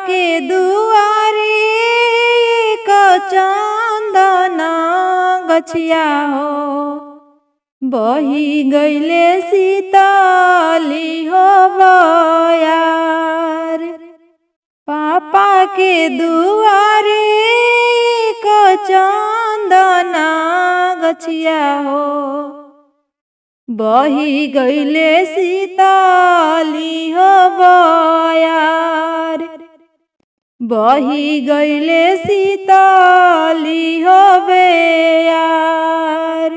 के दुआरे क चंदना गछिया हो बही गईले सीताली हो बयार। पापा के दुआरे क चंदना गछिया हो बही गईले सीताली हो बयार। बही गईले सीताली हो बेयार।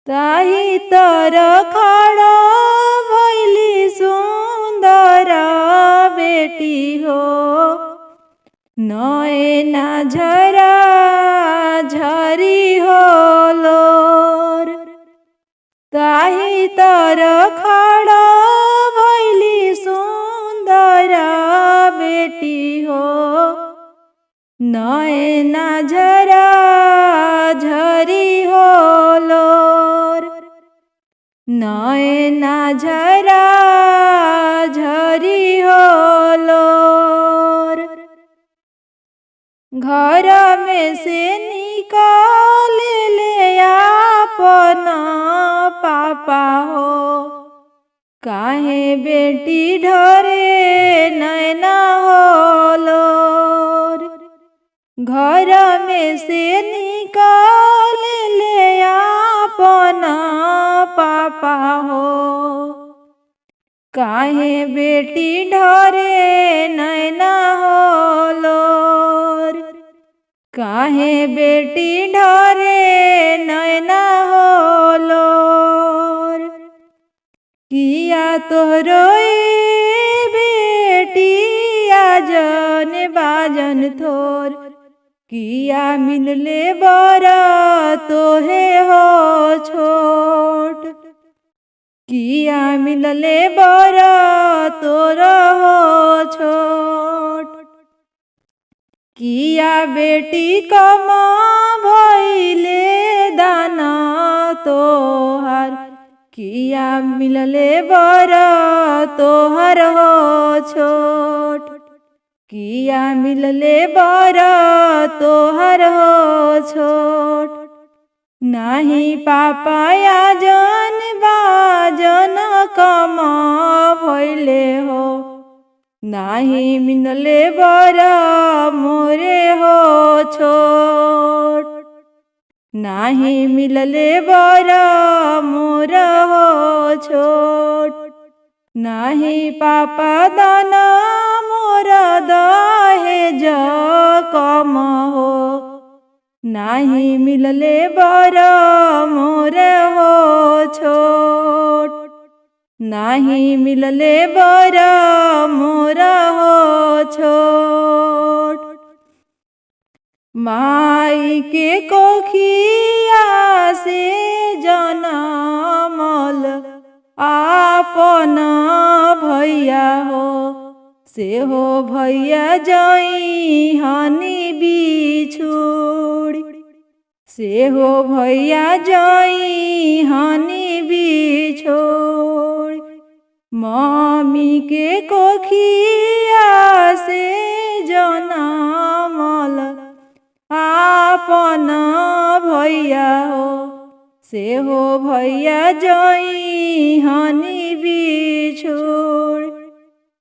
ताही तर खड़ा भैली सुंदर बेटी हो नयना झरा झरी हो लोर। ताही तर खड़ा भैली सुंदर बेटी हो नयना झरा झरी हो लोर। नयना झरा झरी हो लोर। घर में से निकाल ले अपना पापा हो काहे बेटी ढरे नैना हो लोर। घर में से निकाल ले अपना पापा हो काहे बेटी ढरे नैना हो लोर। काहे बेटी ढरे नैना हो लोर। किया तोहरो बेटिया जन बाजन थोर किया मिलले बरा तोहे हो छोट। किया मिलले बरा तोरा हो छोट। किया बेटी कमा भइले दाना तोहार किया मिलले बरा तोहर हो छोट। किया मिलले बरा तोहर हो छोट। नाही पापा या जन बाजन कमा भइले हो नाही मिलले बरा मोरे हो छोट। नाही मिलले बरा मोर हो छोट। नाही पापा दाना मोर दहेज कम हो नाही मिलले बरा मोर हो छोट। नाही मिलले बरा मोर हो छोट। माई के कोखिया से जनमल आपन भैया हो से हो भैया जई हनी बिछुड़ी। से हो भैया जई हनी बिछोड़ी। मम्मी के कोखिया से जनमल आपन भैया हो से हो भैया जई हनी बिछोड़ी।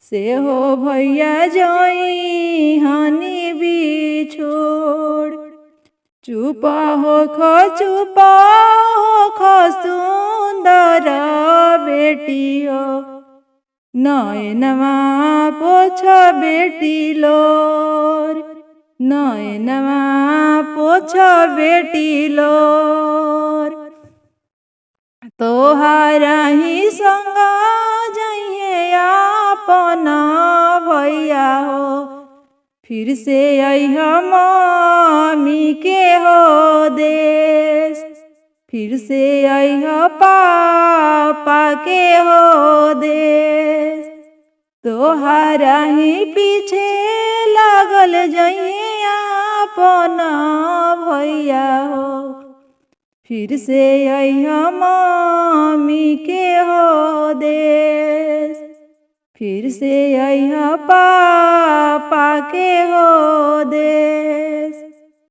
से हो भैया जई हनी बिछोड़ी। चुप हो सुंदर बेटी हो नयनमा पोछ बेटी लोर। नयनमा पोछ बेटी लोर। तोहारा ही संग जइए अपना भैया हो फिर से अइह मम्मी के हो देश। फिर से अइह पापा के हो देश। तोहारा ही पीछे लागल जइए अपना भैया हो फिर से अइह मम्मी के हो देश। फिर से अइहा पापा के हो दे